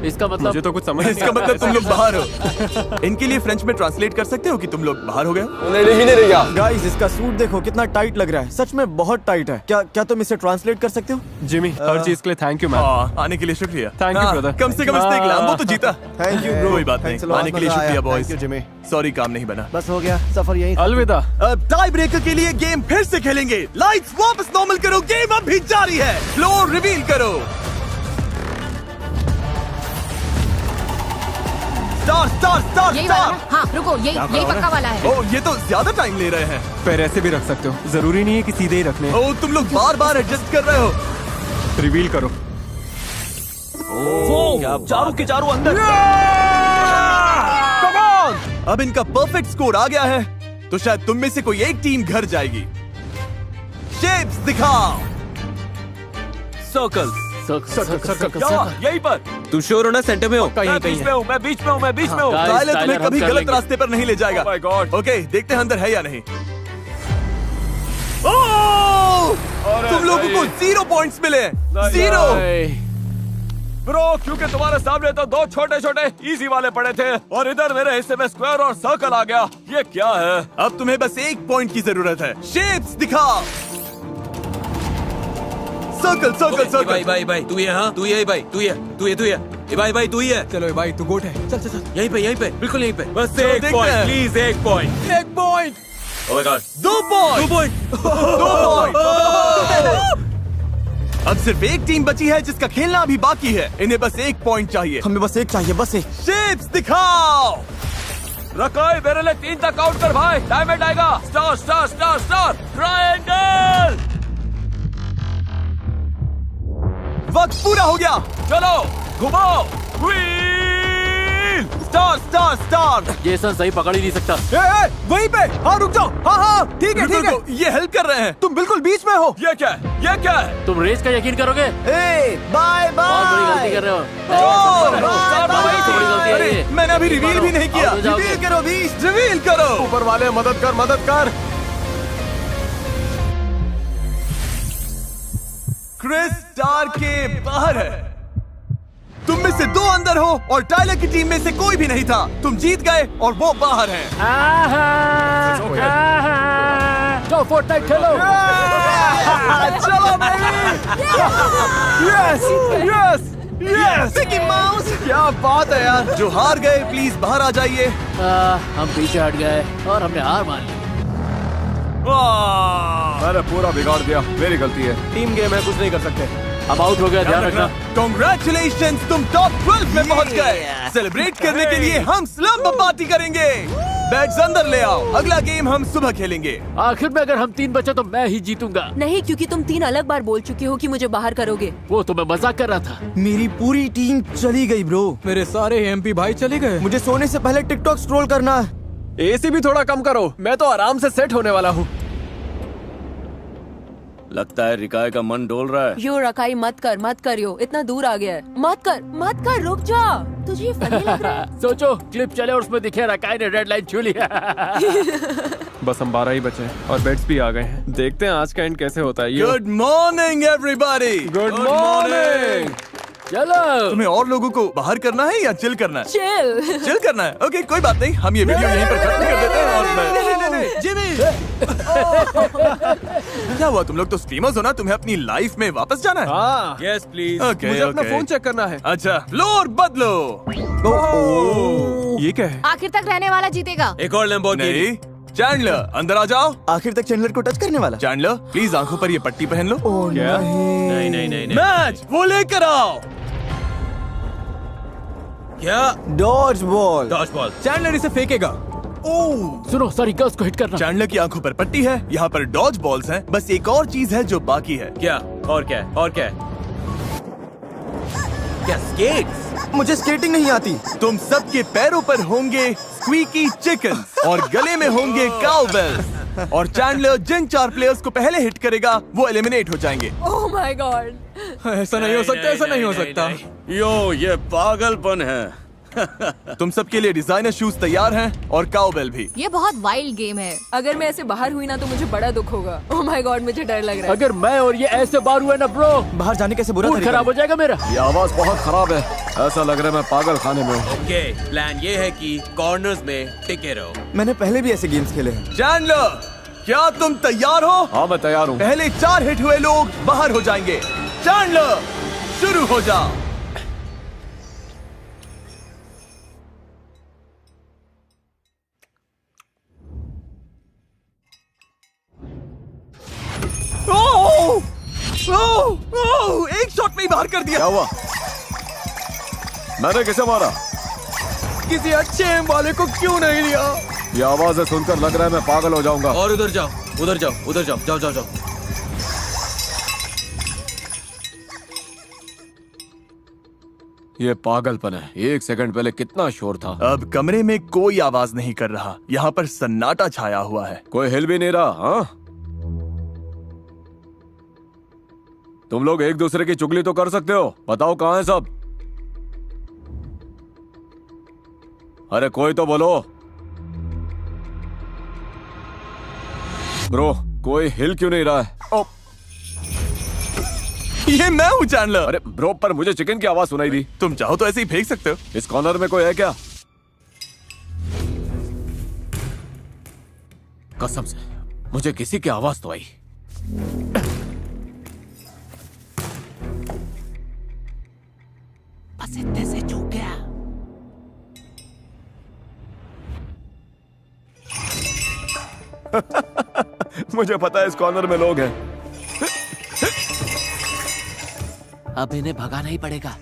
इसका मतलब मुझे तो कुछ समझ नहीं इसका मतलब तुम लोग बाहर हो। इनके लिए फ्रेंच में ट्रांसलेट कर सकते हो कि तुम लोग बाहर हो गए? गाइस, इसका सूट देखो कितना टाइट लग रहा है। सच में बहुत टाइट है। क्या तुम इसे ट्रांसलेट कर सकते हो? जिमी, हर चीज के लिए थैंक यू मैम। आने के लिए शुक्रिया। Thank you, brother. कम से कम इसने एक लैम्बो तो जीता। Thank you bro. कोई बात नहीं, आने के लिए शुक्रिया boys. Thank you Jimmy. Sorry, काम नहीं बना। बस हो गया, सफर यही था। अलविदा। अब टाई ब्रेकर के लिए गेम फिर से खेलेंगे। लाइट्स वापस नॉर्मल करो, गेम अब भी जारी है। फ्लोर रिवील करो। स्टार स्टार स्टार यही वाला स्टार। है? हाँ रुको, यही पक्का वाला है। ओ, ये तो ज्यादा टाइम ले रहे हैं। पैर ऐसे भी रख सकते हो, जरूरी नहीं है कि सीधे ही रखने। ओ, तुम लोग बार बार एडजस्ट कर रहे हो। रिवील करो। चारों के चारों अंदर। Come on! अब इनका परफेक्ट स्कोर आ गया है, तो शायद तुम में से कोई एक टीम घर जाएगी। शेप्स दिखाओ। सर्कल यहीं पर। तू श्योर हो ना सेंटर में हो? मैं बीच में हूँ, मैं बीच में हूँ, मैं बीच में हूँ। टाइलर तुम्हें कभी गलत रास्ते पर नहीं ले जाएगा। Oh my God. ओके, देखते हैं अंदर है या नहीं। ओह! तुम लोगों को 0 पॉइंट्स मिले। 0। ब्रो, क्योंकि तुम्हारे सामने तो 2 छोटे छोटे इजी वाले पड़े थे और इधर मेरे हिस्से में स्क्वायर और सर्कल आ गया। ये क्या है? अब तुम्हें बस 1 पॉइंट की जरूरत है। शेप्स दिखाओ। Circle circle circle. भाई भाई भाई तू ये, हाँ तू ये भाई, तू ये भाई भाई तू ही है। चलो भाई तू गोट है, चल चल चल। यहीं पे बिल्कुल यहीं पे। बस चलो, 1 देखते पॉइंट हैं। Please, 1 point. 1 point. Oh my God, 2 point. 2 point. 2 point. अब सिर्फ एक टीम बची है जिसका खेलना अभी बाकी है। इन्हें बस 1 पॉइंट चाहिए। हमें बस एक चाहिए, बस एक। शेप्स दिखाओ। रकाई, मेरे लिए 3 तक काउंट कर भाई। डायमंड आएगा। Star star star star triangle. वक्त पूरा हो गया। चलो घुमाओ। Wheel. Star star star. Jason सही पकड़ ही नहीं सकता। वहीं पे। हाँ रुक जाओ। हाँ ठीक है ठीक है। रुको, ये हेल्प कर रहे हैं। तुम बिल्कुल बीच में हो। ये क्या है? ये क्या है? तुम रेस का यकीन करोगे? बाय बहुत बड़ी गलती बाय। कर रहे हो। सबसे बड़ी गलती है अरे ये। मैंने अभी रिवील भी नहीं किया। आओ, जाओगे। रिवील करो बीच। रिवील करो। ऊपर वाले मदद कर मदद कर। क्रिस स्टार के बाहर है। तुम में से 2 अंदर हो और टाइलर की टीम में से कोई भी नहीं था। तुम जीत गए और वो बाहर हैं। जाओ फोर्टनाइट खेलो। चलो yes yes yes. Mickey mouse, क्या बात है यार। जो हार गए प्लीज बाहर आ जाइए। हम पीछे हट गए और हमने हार मान ली। मैंने पूरा बिगाड़ दिया, मेरी गलती है। टीम गेम है, कुछ नहीं कर सकते। अब आउट हो गया, ध्यान रखना। Congratulations, तुम टॉप 12 में पहुंच गए। सेलिब्रेट करने के लिए हम स्लम्प पार्टी करेंगे। बैट्स अंदर ले आओ। अगला गेम हम सुबह खेलेंगे। आखिर में अगर हम 3 बचे तो मैं ही जीतूंगा। नहीं, क्योंकि तुम 3 अलग बार बोल चुके हो कि मुझे बाहर करोगे। वो तो मैं मजाक कर रहा था। मेरी पूरी टीम चली गई ब्रो। मेरे सारे एमपी भाई चले गए। मुझे सोने से पहले टिकटॉक स्क्रॉल करना है। एसी भी थोड़ा कम करो, मैं तो आराम से सेट होने वाला हूँ। लगता है रिकाय का मन डोल रहा है। यो रकाई मत कर यो, इतना दूर आ गया है। मत कर, रुक जा। तुझे ये फनी लग रहा है? सोचो क्लिप चले और उसमें दिखे रकाई ने रेड लाइन छू लिया। बस हम 12 ही बचे हैं और बेट्स भी आ गए हैं। देखते हैं आज का एंड कैसे होता है। Good morning everybody. Good morning. चलो तुम्हें और लोगों को बाहर करना है या चिल करना है? चिल करना है। ओके, कोई बात नहीं। हम ये वीडियो यहीं पर खत्म कर देते हैं और जिमी। क्या हुआ? तुम लोग तो स्ट्रीमर्स हो ना, तुम्हें अपनी लाइफ में वापस जाना है? हाँ, यस प्लीज। ओके मुझे अपना ओके। फोन चेक करना है। अच्छा, फ्लोर बदलो। ये क्या है? आखिर तक रहने वाला जीतेगा। एक और लैम्बोर्गिनी। नहीं, चैंडलर अंदर आ जाओ। आखिर तक चैंडलर को टच करने वाला। चैंडलर प्लीज आंखों पर ये पट्टी पहन लो। क्या? नहीं। मैच वो लेकर आओ। क्या? Dodge ball. Dodge ball. Chandler इसे फेंकेगा। सुनो, सारी गर्ल्स को हिट करना। चैंडलर की आंखों पर पट्टी है, यहाँ पर डॉज बॉल्स हैं। बस एक और चीज है जो बाकी है। क्या? और क्या है? क्या स्केट्स? मुझे स्केटिंग नहीं आती। तुम सबके पैरों पर होंगे स्क्वीकी चिकन और गले में होंगे काउबेल्स। और चैंडलर जिन 4 प्लेयर्स को पहले हिट करेगा वो एलिमिनेट हो जाएंगे। Oh my God. ऐसा नहीं हो सकता, ऐसा नहीं हो सकता। यो, ये पागलपन है। तुम सबके लिए डिजाइनर शूज तैयार हैं और काउबेल भी। ये बहुत वाइल्ड गेम है। अगर मैं ऐसे बाहर हुई ना तो मुझे बड़ा दुख होगा। ओह माय गॉड, मुझे डर लग रहा है। अगर मैं और ये ऐसे बार हुए ना ब्रो, बाहर जाने कैसे बुरा मूड तरीका खराब हो जाएगा मेरा। ये आवाज बहुत खराब है। ऐसा लग रहा है मैं पागल खाने में हूँ। ओके, प्लान ये है कि कॉर्नर्स में टिके रहो। मैंने पहले भी ऐसे गेम्स खेले हैं। चैंडलर, क्या तुम तैयार हो? हाँ, मैं तैयार हूँ। पहले 4 हिट हुए लोग बाहर हो जाएंगे। चैंडलर शुरू हो जा। एक शॉट में ही बाहर कर दिया। क्या हुआ? मैंने किसे मारा? किसी अच्छे एम वाले को क्यों नहीं लिया? ये आवाजें सुनकर लग रहा है मैं पागल हो जाऊंगा। और उधर जाओ। जाओ। ये पागलपन है। 1 सेकंड पहले कितना शोर था। अब कमरे में कोई आवाज नहीं कर रहा। यहाँ पर सन्नाटा छाया हुआ है। कोई हिल भी नहीं रहा। हाँ, तुम लोग एक दूसरे की चुगली तो कर सकते हो, बताओ कहाँ है सब? अरे कोई तो बोलो। ब्रो कोई हिल क्यों नहीं रहा है? ओ, ये मैं हूँ चैंडलर। अरे ब्रो पर मुझे चिकन की आवाज सुनाई दी। तुम चाहो तो ऐसे ही फेंक सकते हो। इस कॉर्नर में कोई है क्या? कसम से मुझे किसी की आवाज तो आई। बस इतने से चूक गया। मुझे पता है इस कॉर्नर में लोग हैं। अब इन्हें भगाना ही पड़ेगा।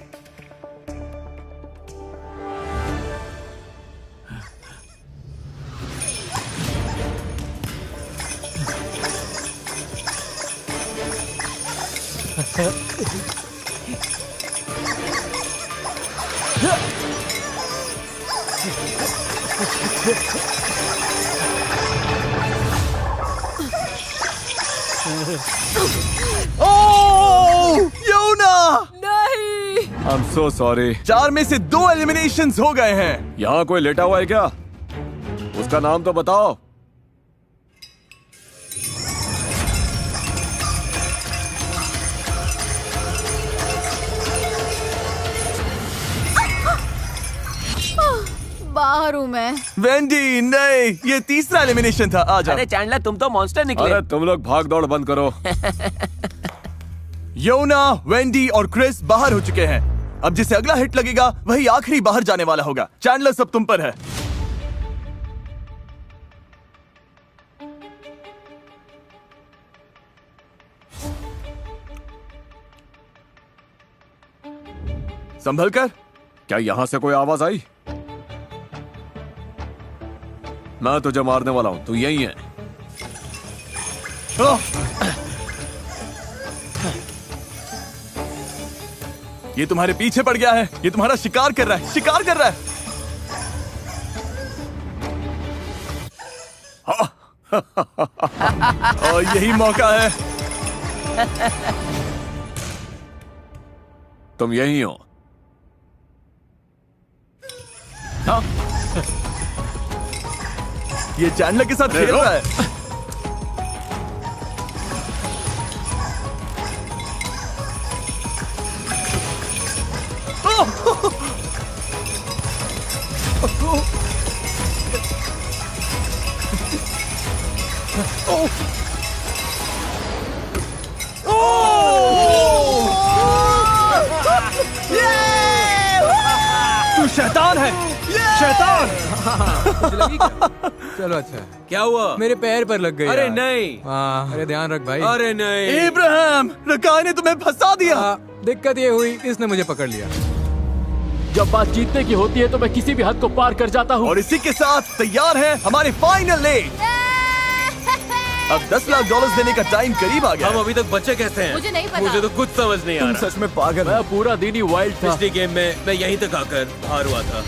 योना! नहीं। I am so sorry. 4 में से 2 एलिमिनेशंस हो गए हैं। यहाँ कोई लेटा हुआ है क्या? उसका नाम तो बताओ। बाहर हूँ मैं। वेंडी नहीं, ये तीसरा एलिमिनेशन था। आ जाओ। अरे चैंडलर तुम तो मॉन्स्टर निकले। अरे तुम लोग भाग दौड़ बंद करो। योना, वेंडी और क्रिस बाहर हो चुके हैं। अब जिसे अगला हिट लगेगा वही आखिरी बाहर जाने वाला होगा। चैंडलर सब तुम पर है। संभल कर। क्या यहाँ से कोई आवाज आई? मैं तुझे मारने वाला हूं, तू यही है। ये तुम्हारे पीछे पड़ गया है। ये तुम्हारा शिकार कर रहा है, शिकार कर रहा है। और यही मौका है। तुम यही हो। ये चैंडलर के साथ खेल रहा है। तू शैतान है, शैतान। चलो अच्छा है। क्या हुआ? मेरे पैर पर लग गई। अरे यार। नहीं। हाँ, अरे ध्यान रख भाई। अरे नहीं। इब्राहिम, रकाय ने तुम्हें फंसा दिया। दिक्कत ये हुई, इसने मुझे पकड़ लिया। जब बात जीतने की होती है तो मैं किसी भी हद को पार कर जाता हूँ। और इसी के साथ तैयार है हमारे फाइनल लेग। अब $10 लाख देने का टाइम करीब आ गया। हम अभी तक बचे कैसे हैं? मुझे नहीं पता। मुझे तो कुछ समझ नहीं आ रहा। सच में पागल। मैं पूरा दिन ही वाइल्ड था। पिछली गेम में मैं यहीं तक आकर हार हुआ था।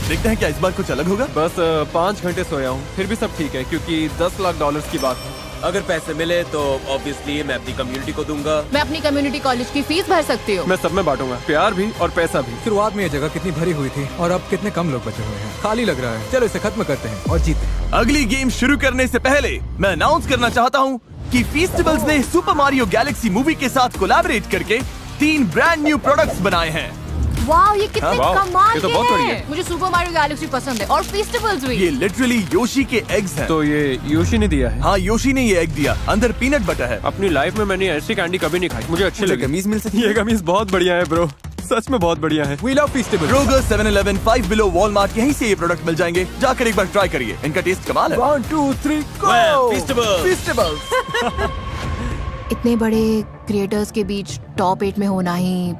देखते हैं क्या इस बार कुछ अलग होगा। बस 5 घंटे सोया हूँ, फिर भी सब ठीक है क्योंकि $10 लाख की बात है। अगर पैसे मिले तो ऑब्वियसली मैं अपनी कम्युनिटी को दूंगा। मैं अपनी कम्युनिटी कॉलेज की फीस भर सकती हूँ। मैं सब में बांटूंगा, प्यार भी और पैसा भी। शुरुआत में ये जगह कितनी भरी हुई थी और अब कितने कम लोग बचे हुए हैं। खाली लग रहा है। चलो इसे खत्म करते हैं और जीते हैं। अगली गेम शुरू करने से पहले मैं अनाउंस करना चाहता हूँ कि फीस्टिवल्स ने सुपर मारियो गैलेक्सी मूवी के साथ कोलैबोरेट करके 3 ब्रांड न्यू प्रोडक्ट्स बनाए हैं। वाह, ये कितने वाह, कमाल ये तो के बहुत बढ़िया हैं। है। मुझे सुपर मारियो गैलेक्सी पसंद है और फेस्टिवल्स भी। ये लिटरली योशी के एग्स हैं। तो ये योशी ने दिया है। हाँ, योशी ने ये एग दिया। अंदर पीनट बटर है। अपनी लाइफ में मैंने ऐसी कैंडी कभी नहीं खाई, मुझे अच्छी मुझे लगी। कमीज मिल सकती है? ये कमीज बहुत बढ़िया है ब्रो, सच में बहुत बढ़िया है। We love festival. Kroger, 7-Eleven, 5 Below, Walmart, यहीं से ये प्रोडक्ट मिल जाएंगे। जाकर एक बार ट्राई करिए, इनका टेस्ट कमाल है। 1 2 3 फेस्टिवल। इतने बड़े क्रिएटर्स के बीच टॉप 8 में होना ही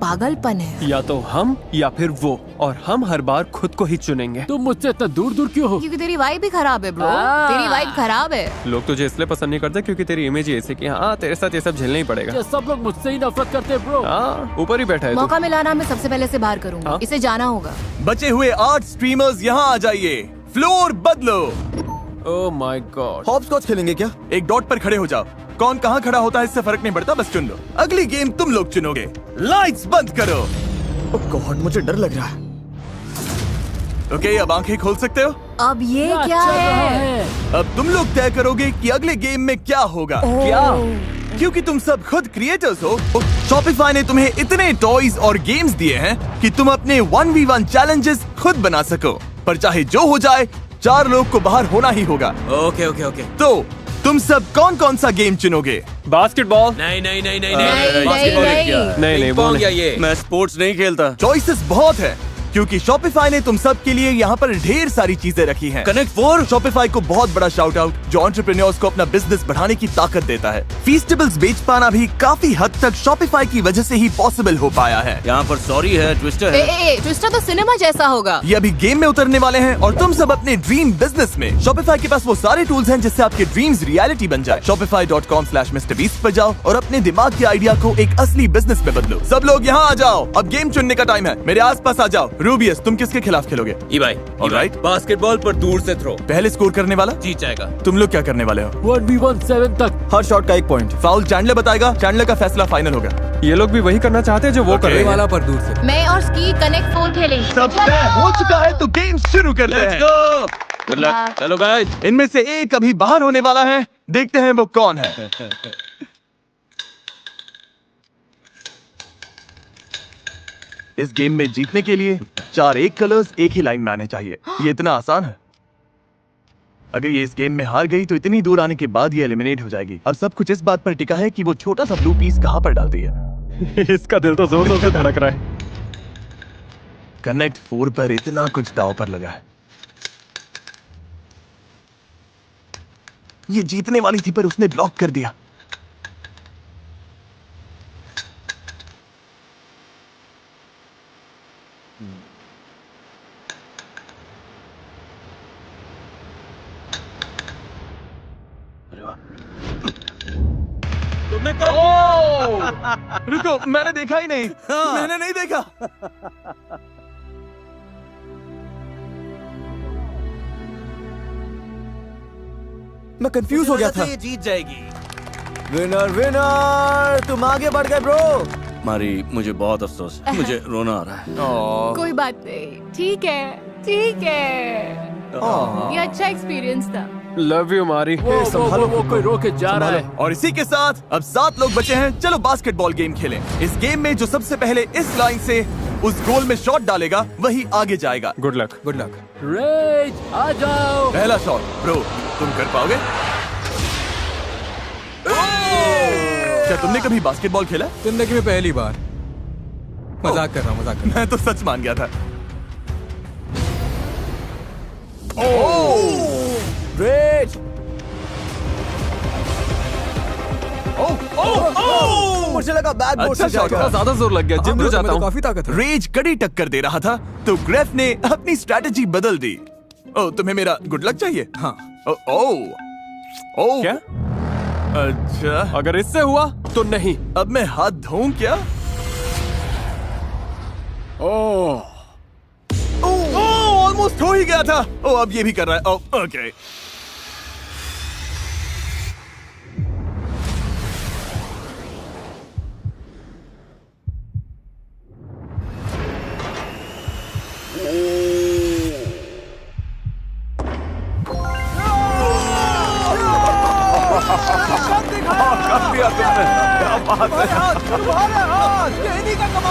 पागलपन है। या तो हम या फिर वो, और हम हर बार खुद को ही चुनेंगे। तुम मुझसे इतना दूर दूर क्यों हो? क्योंकि तेरी वाइब भी खराब है ब्रो। तेरी वाइब खराब है। लोग तुझे इसलिए पसंद नहीं करते क्योंकि तेरी इमेज ही ऐसी कि हाँ तेरे साथ ये सब झेलना ही पड़ेगा। ये सब लोग मुझसे ही नफरत करते हैं ब्रो। हाँ, ऊपर ही बैठा है तू। मौका मिला ना, मैं सबसे पहले से बाहर करूंगा। हाँ? इसे जाना होगा। बचे हुए 8 स्ट्रीमर्स यहाँ आ जाइए। फ्लोर बदलो। Oh my God. हॉपस्कॉच खेलेंगे क्या? एक डॉट पर खड़े हो जाओ। कौन कहाँ खड़ा होता है इससे फर्क नहीं पड़ता, बस चुन लो। अगली गेम तुम लोग चुनोगे। लाइट्स बंद करो। गॉड, मुझे डर लग रहा है। ओके, अब आंखें खोल सकते हो। अब ये क्या है? अब तुम लोग तय करोगे कि अगले गेम में क्या होगा। क्या? क्योंकि तुम सब खुद क्रिएटर्स हो, शॉपिफाई ने तुम्हें इतने टॉयज और गेम्स दिए हैं कि तुम अपने 1v1 चैलेंजेस खुद बना सको। पर चाहे जो हो जाए, 4 लोग को बाहर होना ही होगा। Okay okay okay. तो तुम सब कौन कौन सा गेम चुनोगे? बास्केटबॉल? नहीं नहीं नहीं नहीं नहीं, बास्केटबॉल नहीं, क्या? नहीं, वो पिंग-पोंग या ये? मैं स्पोर्ट्स नहीं खेलता। चॉइसेस बहुत है क्योंकि शॉपिफाई ने तुम सब के लिए यहाँ पर ढेर सारी चीजें रखी हैं। कनेक्ट 4? शॉपिफाई को बहुत बड़ा शाउट आउट जो एंटरप्रेन्योर्स को अपना बिजनेस बढ़ाने की ताकत देता है। फीस्टेबल्स बेच पाना भी काफी हद तक शॉपिफाई की वजह से ही पॉसिबल हो पाया है। यहाँ पर सॉरी है, ट्विस्टर है। ट्विस्टर तो सिनेमा जैसा होगा। ये अभी गेम में उतरने वाले हैं और तुम सब अपने ड्रीम बिजनेस में शॉपिफाई के पास वो सारे टूल्स हैं जिससे आपके ड्रीम्स रियलिटी बन जाए। shopify.com/MrBeast पर जाओ और अपने दिमाग के आइडिया को एक असली बिजनेस में बदलो। सब लोग यहाँ आ जाओ, अब गेम चुनने का टाइम है। मेरे आसपास आ जाओ। रूबियस, तुम किसके खिलाफ खेलोगे? भाई Alright. बास्केटबॉल पर दूर से थ्रो पहले स्कोर करने वाला जीत जाएगा। तुम लोग क्या करने वाले हो? 1v1 7 तक। हर शॉट का 1 पॉइंट। फाउल चैंडलर बताएगा, चैंडलर का फैसला फाइनल होगा। ये लोग भी वही करना चाहते हैं जो वो कर रहे ये हैं। वाला पर दूर से। मैं और स्की कनेक्ट 4 खेलेंगे। सब तय हो चुका है तो गेम शुरू करते हैं। Good luck. चलो गाइस। इनमें से एक अभी बाहर होने वाला है, देखते हैं वो कौन है। इस गेम में जीतने के लिए 4 एक कलर्स एक ही लाइन में आने चाहिए। ये इतना आसान है। अगर ये इस गेम में हार गई तो इतनी दूर आने के बाद ये एलिमिनेट हो जाएगी। अब सब कुछ इस बात पर टिका है कि वो छोटा सा ब्लू पीस कहां पर डालती है। इसका दिल तो जोर जोर से धड़क रहा है। कनेक्ट 4 पर इतना कुछ दांव पर लगा है। ये जीतने वाली थी पर उसने ब्लॉक कर दिया। तुमने कर रुको, मैंने देखा ही नहीं। मैंने नहीं देखा। मैं कंफ्यूज हो गया था। ये जीत जाएगी। विनर विनर, तुम आगे बढ़ गए ब्रो। मारी, मुझे बहुत अफसोस है। मुझे रोना आ रहा है। कोई बात नहीं, ठीक है ठीक है। ये अच्छा एक्सपीरियंस था। लव यू मारी। वो कोई रोके जा रहा है। और इसी के साथ अब 7 लोग बचे हैं। चलो बास्केटबॉल गेम खेलें। इस गेम में जो सबसे पहले इस लाइन से उस गोल में शॉट डालेगा वही आगे जाएगा। Good luck. Good luck. रेज आ जाओ। पहला शॉट ब्रो, तुम कर पाओगे? क्या तुमने कभी बास्केटबॉल खेला? जिंदगी में पहली बार। मजाक कर रहा हूँ, मजाक कर रहा मैं तो सच मान गया था। रेज, मुझे लगा बैकबोर्ड अच्छा से शॉट जाएगा। था। ज्यादा जोर लग गया। जिम हूँ। तो जाता तो हूँ। काफी ताकत है। रेज कड़ी टक्कर दे रहा था तो ग्रेफ ने अपनी स्ट्रैटेजी बदल दी। ओ, तुम्हें मेरा गुड लक चाहिए? हाँ। ओ, ओ, ओ, क्या? अच्छा, अगर इससे हुआ तो नहीं। अब मैं हाथ धोऊं क्या? ऑलमोस्ट हो ही गया था। ओ, अब ये भी कर रहा है। ओ, ओके।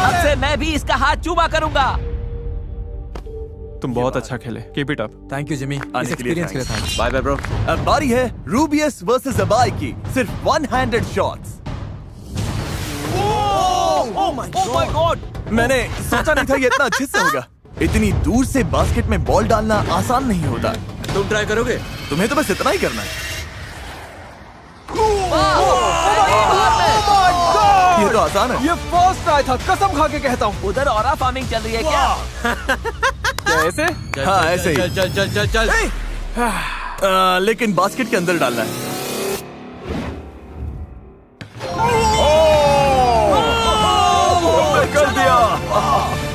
अब से मैं भी इसका हाथ चूमा करूंगा। तुम बहुत अच्छा खेले। Keep it up. Thank you Jimmy, इस आने के लिए एक्सपीरियंस के लिए थैंक्स। Bye bye bro. अब बारी है रूबियस वर्सेस अबाई की। सिर्फ 1-handed shots. Oh my God. मैंने सोचा नहीं था ये इतना अच्छे से होगा। इतनी दूर से बास्केट में बॉल डालना आसान नहीं होता। तुम ट्राई करोगे? तुम्हें तो बस इतना ही करना है। ये तो आसान है। ये फर्स्ट ट्राई था, कसम खा के कहता हूँ। उधर ऑरा फार्मिंग चल रही है क्या? क्या ऐसे? हाँ, ऐसे ही। चल चल चल चल चल। लेकिन बास्केट के अंदर डालना है। कर दिया।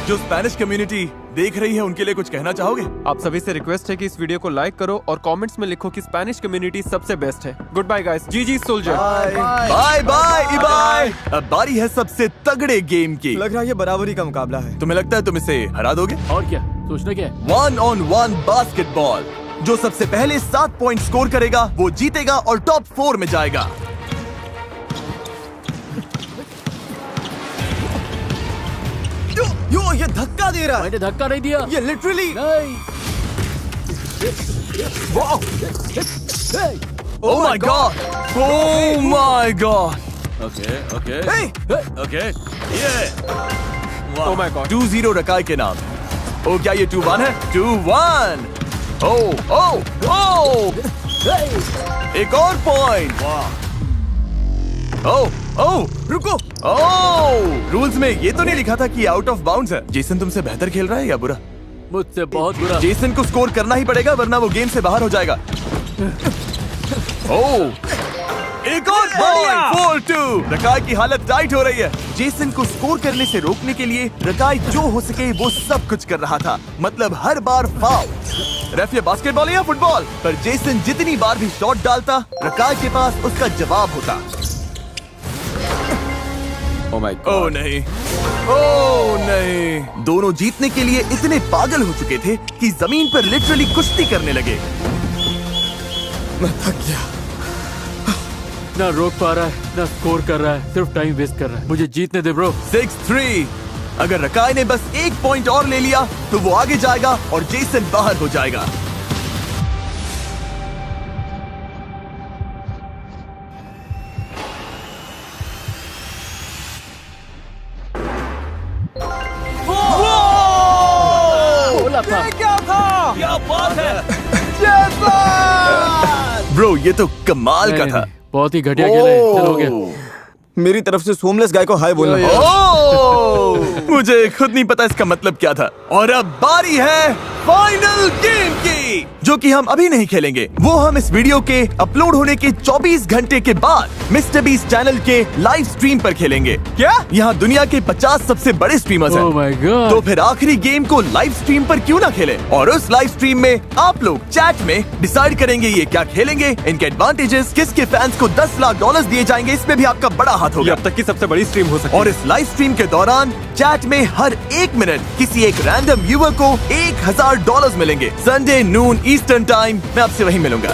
जो स्पेनिश कम्युनिटी देख रही है उनके लिए कुछ कहना चाहोगे? आप सभी से रिक्वेस्ट है कि इस वीडियो को लाइक करो और कमेंट्स में लिखो कि स्पेनिश कम्युनिटी सबसे बेस्ट है। Good bye guys. जी सोल्जर। बाय बाय इबाय। अब बारी है सबसे तगड़े गेम की। लग रहा है ये बराबरी का मुकाबला है। तुम्हें लगता है तुम इसे हरा दोगे? और क्या सोचना क्या है? 1-on-1 basketball. जो सबसे पहले 7 पॉइंट स्कोर करेगा वो जीतेगा और टॉप 4 में जाएगा। यो ये धक्का दे रहा है। मैंने धक्का नहीं दिया। ये लिटरली नहीं। Oh my god! Oh my god! Okay okay Hey! Okay ये ओह माय गॉड। 2-0 रकाय के नाम। ओ क्या ये 2-1 है? 2-1। ओ एक और पॉइंट। ओ रुको। रूल्स में ये तो नहीं लिखा था कि आउट ऑफ बाउंड्स है। जेसन तुमसे बेहतर खेल रहा है या बुरा? मुझसे बहुत बुरा। जेसन को स्कोर करना ही पड़ेगा वरना वो गेम से बाहर हो जाएगा। एक और पॉइंट। 4-2। रकाय की हालत टाइट हो रही है। जेसन को स्कोर करने से रोकने के लिए रकाय जो हो सके वो सब कुछ कर रहा था, मतलब हर बार फाउल। रेफ ये बास्केटबॉल या फुटबॉल? पर जेसन जितनी बार भी शॉट डालता रकाय के पास उसका जवाब होता। Oh my oh God. नहीं, ओह नहीं। दोनों जीतने के लिए इतने पागल हो चुके थे कि जमीन पर लिटरली कुश्ती करने लगे। मैं थक गया। ना रोक पा रहा है ना स्कोर कर रहा है, सिर्फ टाइम वेस्ट कर रहा है। मुझे जीतने दे ब्रो। 6-3। अगर रकाय ने बस 1 पॉइंट और ले लिया तो वो आगे जाएगा और जेसन बाहर हो जाएगा। बोला था। क्या था? क्या बात है। ब्रो ये तो कमाल का था। बहुत ही घटिया खेला है। चलो हो गया। मेरी तरफ से सोमलेस गाय को हाय बोलना। ओह, मुझे खुद नहीं पता इसका मतलब क्या था। और अब बारी है फाइनल गेम की, जो कि हम अभी नहीं खेलेंगे। वो हम इस वीडियो के अपलोड होने के 24 घंटे के बाद मिस्टर बीस्ट चैनल के लाइव स्ट्रीम पर खेलेंगे। क्या यहाँ दुनिया के 50 सबसे बड़े स्ट्रीमर्स हैं। Oh my God. तो फिर आखिरी गेम को लाइव स्ट्रीम पर क्यों ना खेलें? और उस लाइव स्ट्रीम में आप लोग चैट में डिसाइड करेंगे ये क्या खेलेंगे, इनके एडवांटेजेस, किसके फैंस को $10 लाख दिए जाएंगे, इसमें भी आपका बड़ा हाथ ये होगा। अब तक की सबसे बड़ी स्ट्रीम हो सकती है। और इस लाइव स्ट्रीम के दौरान चैट में हर 1 मिनट किसी एक रैंडम व्यूअर को $1000 मिलेंगे। संडे नून ईस्टर्न टाइम मैं आपसे वहीं मिलूंगा।